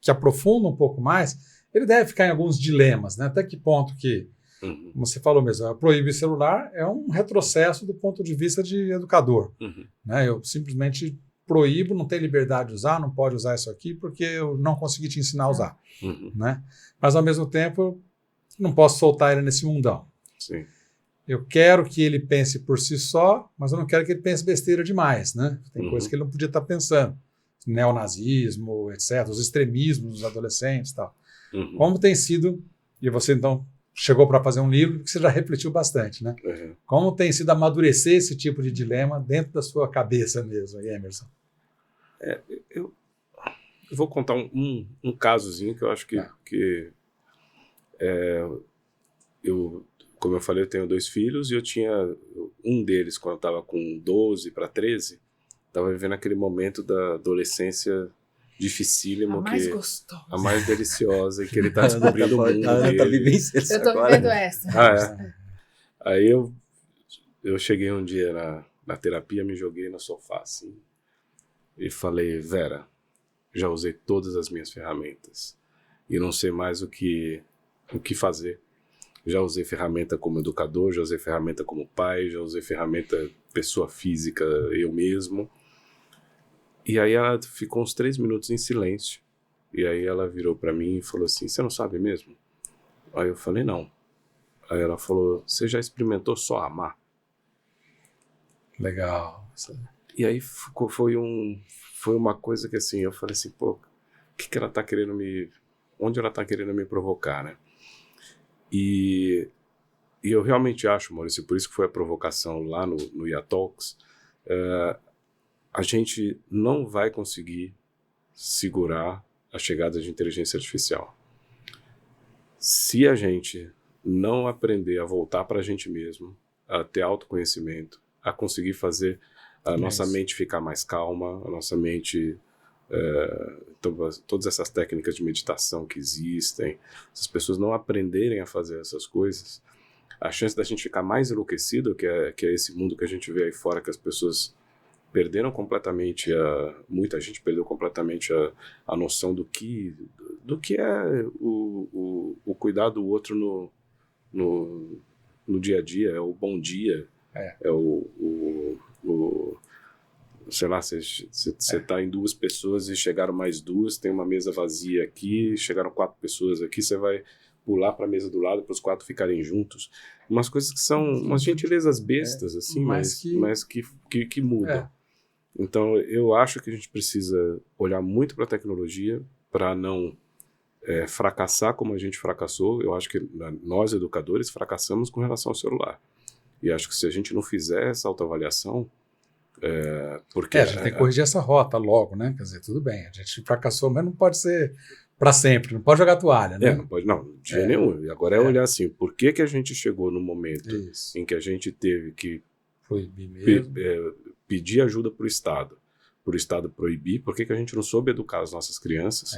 que aprofunda um pouco mais, ele deve ficar em alguns dilemas, né? Até que ponto que, como você falou mesmo, proibir celular é um retrocesso do ponto de vista de educador. Né? Eu simplesmente proíbo, não tenho liberdade de usar, não pode usar isso aqui porque eu não consegui te ensinar a usar. Né? Mas, ao mesmo tempo, não posso soltar ele nesse mundão. Sim. Eu quero que ele pense por si só, mas eu não quero que ele pense besteira demais. Né? Tem coisas que ele não podia estar pensando. Neonazismo, etc., os extremismos dos adolescentes e tal. Como tem sido, e você então chegou para fazer um livro que você já refletiu bastante, né? Como tem sido amadurecer esse tipo de dilema dentro da sua cabeça mesmo, Emerson? Eu vou contar um casozinho que eu acho que como eu falei, eu tenho 2 filhos e eu tinha um deles, quando eu estava com 12 para 13, estava vivendo aquele momento da adolescência dificílimo, a mais gostosa, a mais deliciosa, e que ele está descobrindo o mundo dele. Tá vivenciando eu estou vivendo essa. Aí eu cheguei um dia na terapia, me joguei no sofá assim e falei, Vera, já usei todas as minhas ferramentas e não sei mais o que fazer. Já usei ferramenta como educador, já usei ferramenta como pai, já usei ferramenta pessoa física, eu mesmo. E aí ela ficou uns 3 minutos em silêncio. E aí ela virou para mim e falou assim, você não sabe mesmo? Aí eu falei, não. Aí ela falou, você já experimentou só amar? Legal. E aí foi uma coisa que assim, eu falei assim, pô, que ela tá querendo onde ela tá querendo me provocar, né? E eu realmente acho, Maurício, por isso que foi a provocação lá no IA Talks, a gente não vai conseguir segurar a chegada de inteligência artificial. Se a gente não aprender a voltar para a gente mesmo, a ter autoconhecimento, a conseguir fazer a nossa mente ficar mais calma, a nossa mente... todas essas técnicas de meditação que existem, se as pessoas não aprenderem a fazer essas coisas, a chance da gente ficar mais enlouquecido, que é esse mundo que a gente vê aí fora, que as pessoas perderam completamente, muita gente perdeu completamente a noção do que é o cuidar do outro no dia a dia, é o bom dia, é o sei lá, você tá em 2 pessoas e chegaram mais 2, tem uma mesa vazia aqui, chegaram 4 pessoas aqui, você vai pular para a mesa do lado para os 4 ficarem juntos. Umas coisas que são umas gentilezas bestas, assim, mas que mudam. Então, eu acho que a gente precisa olhar muito para a tecnologia para não fracassar como a gente fracassou. Eu acho que nós, educadores, fracassamos com relação ao celular. E acho que se a gente não fizer essa autoavaliação, porque a gente tem que corrigir essa rota logo, né? Quer dizer, tudo bem, a gente fracassou, mas não pode ser para sempre, não pode jogar toalha, né? Não pode, não, de jeito nenhum. E agora é olhar assim, por que a gente chegou no momento em que a gente teve que proibir mesmo, pedir ajuda para o Estado proibir, por que a gente não soube educar as nossas crianças?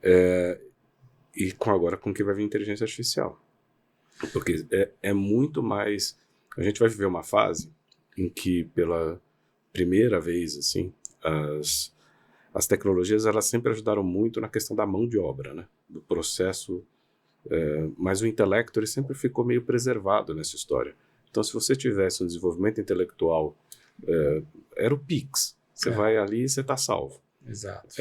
E agora com que vai vir inteligência artificial. Porque é muito mais... A gente vai viver uma fase em que, pela primeira vez, assim, as tecnologias elas sempre ajudaram muito na questão da mão de obra, né? Do processo, mas o intelecto ele sempre ficou meio preservado nessa história. Então, se você tivesse um desenvolvimento intelectual, era o Pix. Você vai ali e você está salvo. Exato.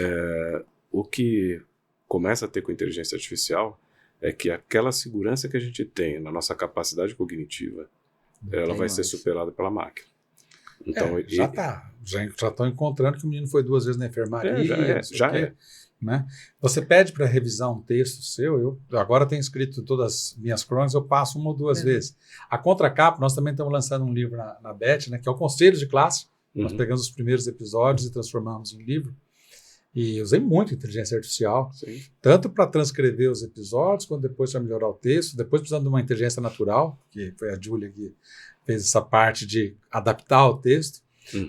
O que começa a ter com a inteligência artificial é que aquela segurança que a gente tem na nossa capacidade cognitiva, ela vai ser superada pela máquina. Então, já estão encontrando que o menino foi 2 vezes na enfermaria. Já é. Né? Você pede para revisar um texto seu, eu agora tenho escrito todas as minhas crônicas, eu passo 1 ou 2 vezes. A contracapa, nós também estamos lançando um livro na BET, né, que é o Conselho de Classe. Nós pegamos os primeiros episódios e transformamos em livro. E usei muito inteligência artificial, tanto para transcrever os episódios, quanto depois para melhorar o texto, depois precisando de uma inteligência natural, que foi a Júlia que fez essa parte de adaptar o texto.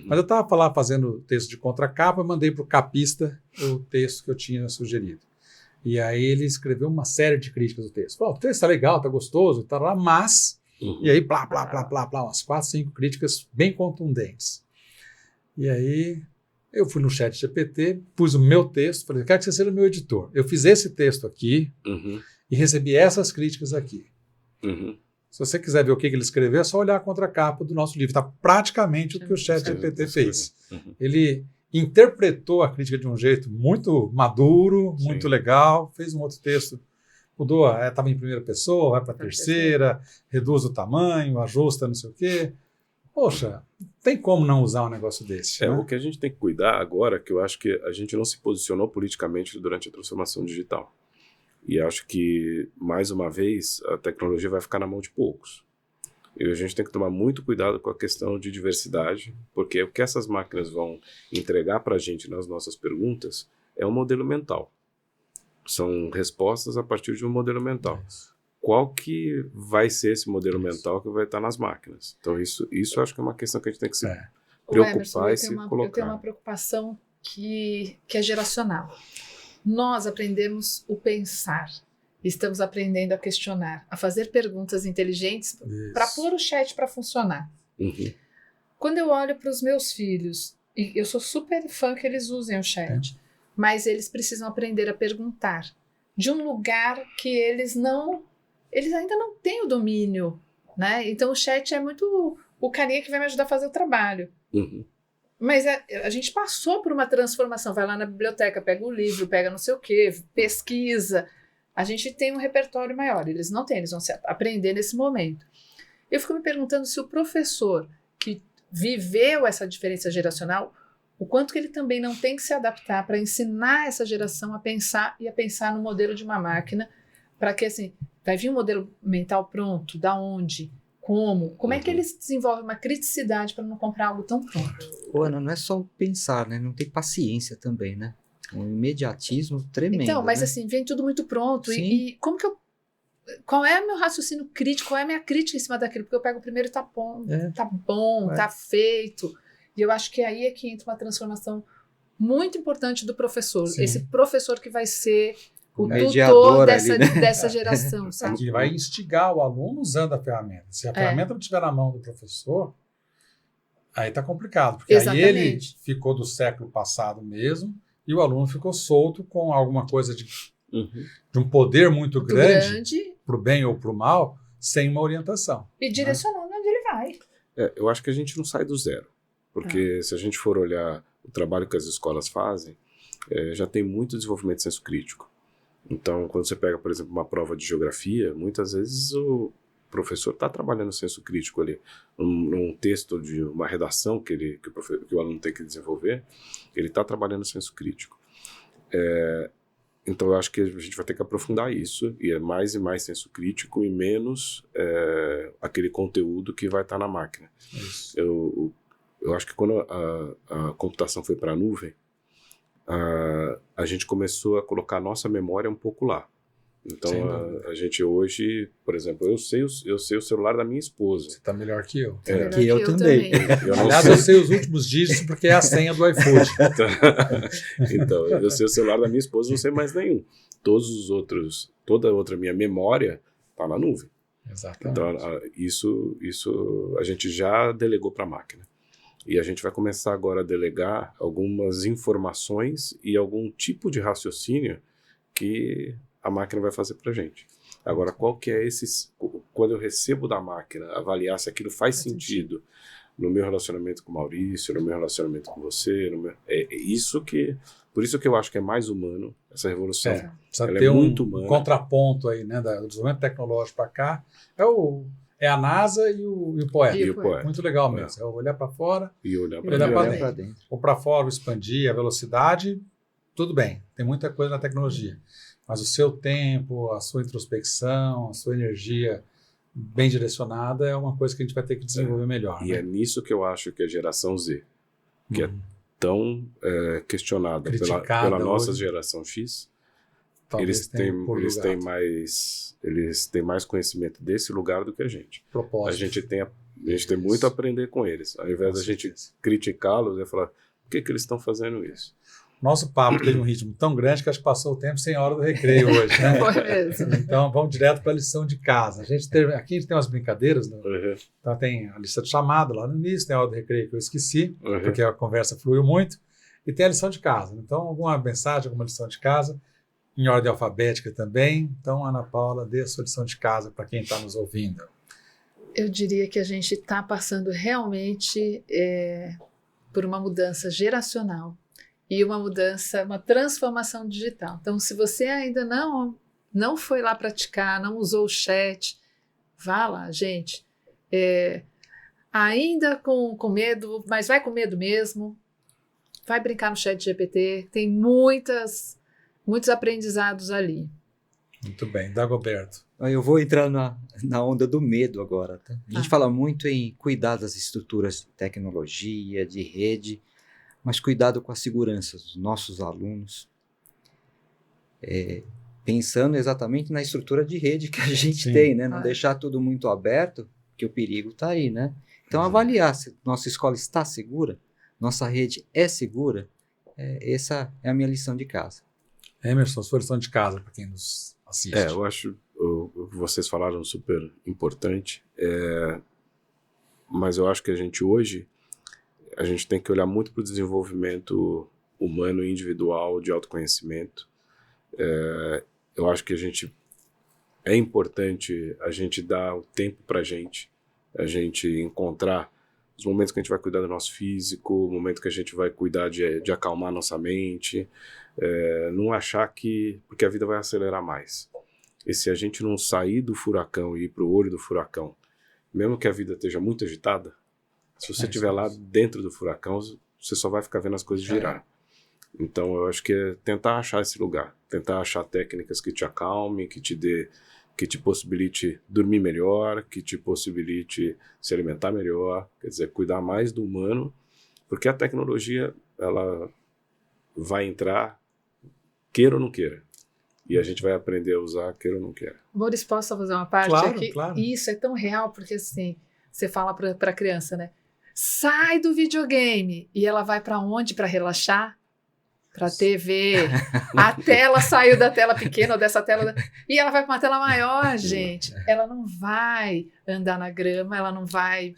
Mas eu estava lá fazendo o texto de contracapa, eu mandei para o capista o texto que eu tinha sugerido. E aí ele escreveu uma série de críticas do texto. Falou, o texto está legal, está gostoso, está lá, mas... E aí, plá, umas 4, 5 críticas bem contundentes. E aí... Eu fui no chat GPT, pus o meu texto, falei, eu quero que você seja o meu editor. Eu fiz esse texto aqui e recebi essas críticas aqui. Se você quiser ver o que ele escreveu, é só olhar a contracapa do nosso livro. Está praticamente o que o chat GPT fez. Ele interpretou a crítica de um jeito muito maduro, muito legal, fez um outro texto, mudou, estava em primeira pessoa, vai para terceira, reduz o tamanho, ajusta não sei o quê. Poxa, tem como não usar um negócio desse? Né? O que a gente tem que cuidar agora, que eu acho que a gente não se posicionou politicamente durante a transformação digital. E acho que, mais uma vez, a tecnologia vai ficar na mão de poucos. E a gente tem que tomar muito cuidado com a questão de diversidade, porque o que essas máquinas vão entregar para a gente nas nossas perguntas é um modelo mental. São respostas a partir de um modelo mental. Qual que vai ser esse modelo mental que vai estar nas máquinas? Então, isso acho que é uma questão que a gente tem que se preocupar e se colocar. Eu tenho uma preocupação que é geracional. Nós aprendemos o pensar. Estamos aprendendo a questionar, a fazer perguntas inteligentes para pôr o chat para funcionar. Quando eu olho para os meus filhos, e eu sou super fã que eles usem o chat, mas eles precisam aprender a perguntar de um lugar que eles ainda não têm o domínio, né? Então o chat é muito o carinha que vai me ajudar a fazer o trabalho. Mas a gente passou por uma transformação, vai lá na biblioteca, pega o livro, pega não sei o quê, pesquisa. A gente tem um repertório maior, eles não têm, eles vão aprender nesse momento. Eu fico me perguntando se o professor que viveu essa diferença geracional, o quanto que ele também não tem que se adaptar para ensinar essa geração a pensar e a pensar no modelo de uma máquina, para que assim, vai vir um modelo mental pronto, da onde, como é que eles desenvolvem uma criticidade para não comprar algo tão pronto? Ana, não é só o pensar, né? Não tem paciência também, né? Um imediatismo tremendo. Então, mas né? assim, vem tudo muito pronto. E como que qual é o meu raciocínio crítico? Qual é a minha crítica em cima daquilo? Porque eu pego o primeiro e tá bom, tá feito. E eu acho que aí é que entra uma transformação muito importante do professor. Sim. Esse professor que vai ser o tutor dessa geração, sabe? Que vai instigar o aluno usando a ferramenta. Se a ferramenta não estiver na mão do professor, aí tá complicado. Porque aí ele ficou do século passado mesmo e o aluno ficou solto com alguma coisa de um poder muito grande para o bem ou para o mal, sem uma orientação. E direcionando onde ele vai. Eu acho que a gente não sai do zero. Porque se a gente for olhar o trabalho que as escolas fazem, já tem muito desenvolvimento de senso crítico. Então, quando você pega, por exemplo, uma prova de geografia, muitas vezes o professor está trabalhando senso crítico ali. Num texto de uma redação que o aluno tem que desenvolver, ele está trabalhando senso crítico. Então, eu acho que a gente vai ter que aprofundar isso, e mais senso crítico e menos aquele conteúdo que vai estar na máquina. Eu acho que quando a computação foi para a nuvem, a gente começou a colocar a nossa memória um pouco lá. Então, a gente hoje, por exemplo, eu sei o celular da minha esposa. Você está melhor que eu. Melhor que eu também. Aliás, eu sei os últimos dígitos porque é a senha do iFood. Então, eu sei o celular da minha esposa, não sei mais nenhum. Toda a outra minha memória está na nuvem. Exatamente. Então, isso a gente já delegou para a máquina. E a gente vai começar agora a delegar algumas informações e algum tipo de raciocínio que a máquina vai fazer para a gente. Agora, qual que é quando eu recebo da máquina, avaliar se aquilo faz sentido no meu relacionamento com o Maurício, no meu relacionamento com você, por isso que eu acho que é mais humano essa revolução. Precisa ela ter muito um humana. contraponto aí, né, do desenvolvimento tecnológico para cá. É a NASA e o poeta. E o poeta. Muito legal mesmo. É olhar para fora E olhar e olhar para para dentro. Ou para fora, expandir a velocidade, tudo bem. Tem muita coisa na tecnologia. Mas o seu tempo, a sua introspecção, a sua energia bem direcionada é uma coisa que a gente vai ter que desenvolver melhor. E né? é nisso que eu acho que a geração Z, que é tão questionada pela nossa hoje. Geração X, Talvez eles têm mais conhecimento desse lugar do que a gente. Propósito. A gente tem muito a aprender com eles. Ao invés da gente criticá-los, é falar, por que eles estão fazendo isso? Nosso papo teve um ritmo tão grande que acho que passou o tempo sem hora do recreio hoje, né? Foi mesmo. Então, vamos direto para a lição de casa. Aqui a gente tem umas brincadeiras, né? Então tem a lista de chamada lá no início, tem a hora do recreio que eu esqueci, porque a conversa fluiu muito, e tem a lição de casa. Então, alguma mensagem, alguma lição de casa, em ordem alfabética também. Então, Ana Paula, dê a sua lição de casa para quem está nos ouvindo. Eu diria que a gente está passando realmente por uma mudança geracional e uma transformação digital. Então, se você ainda não foi lá praticar, não usou o chat, vá lá, gente. Ainda com medo, mas vai com medo mesmo. Vai brincar no chat GPT, tem muitos aprendizados ali. Muito bem, Dagoberto. Eu vou entrar na onda do medo agora. Tá? A gente fala muito em cuidar das estruturas de tecnologia, de rede, mas cuidado com a segurança dos nossos alunos. Pensando exatamente na estrutura de rede que a gente tem, né? Não deixar tudo muito aberto, porque o perigo está aí, né? Então, avaliar se nossa escola está segura, nossa rede é segura, essa é a minha lição de casa. Emerson, sua lição de casa para quem nos assiste. Eu acho o que vocês falaram super importante, mas eu acho que a gente tem que olhar muito para o desenvolvimento humano e individual de autoconhecimento. Eu acho que é importante a gente dar o tempo para a gente encontrar os momentos que a gente vai cuidar do nosso físico, o momento que a gente vai cuidar de acalmar nossa mente, não achar porque a vida vai acelerar mais. E se a gente não sair do furacão e ir para o olho do furacão, mesmo que a vida esteja muito agitada, se você estiver lá dentro do furacão, você só vai ficar vendo as coisas girar. Então eu acho que é tentar achar esse lugar, tentar achar técnicas que te acalmem, que te possibilite dormir melhor, que te possibilite se alimentar melhor, quer dizer, cuidar mais do humano, porque a tecnologia, ela vai entrar, queira ou não queira, e a gente vai aprender a usar, queira ou não queira. Boris, posso fazer uma parte aqui? Claro. Isso é tão real, porque assim, você fala para a criança, né? Sai do videogame! E ela vai para onde para relaxar? Para a TV. A tela saiu da tela pequena ou dessa tela. E ela vai para uma tela maior, gente. Ela não vai andar na grama, ela não vai.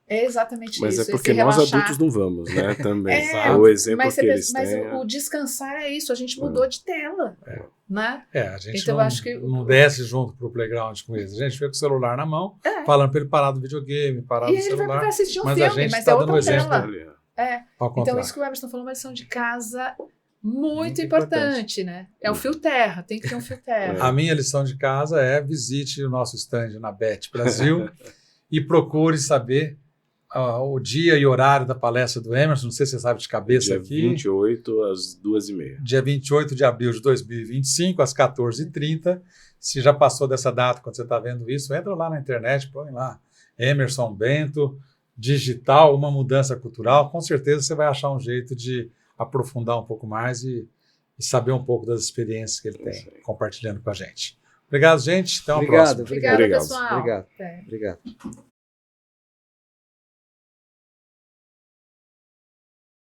É exatamente mas isso. Mas é porque nós adultos não vamos, né? Também. O exemplo que eles têm. Mas o descansar é isso, a gente mudou de tela. Né? A gente então, acho que não desce junto pro playground com eles. A gente fica com o celular na mão, falando para ele parar do videogame, parar do celular. E ele vai assistir um mas filme, a gente mas tá é dando outra exemplo tela. Então, isso que o Emerson falou é uma lição de casa muito importante, né? É o fio terra, tem que ter um fio terra. A minha lição de casa visite o nosso stand na BET Brasil e procure saber o dia e horário da palestra do Emerson. Não sei se você sabe de cabeça dia aqui. 28 às 2h30. Dia 28 de abril de 2025, às 14h30. Se já passou dessa data, quando você está vendo isso, entra lá na internet, põe lá Emerson Bento, digital, uma mudança cultural. Com certeza você vai achar um jeito de aprofundar um pouco mais e e saber um pouco das experiências que ele tem, compartilhando com a gente. Obrigado, gente. Até uma Obrigado, próxima. Obrigada, Obrigado. pessoal. Obrigado. Até. Obrigado.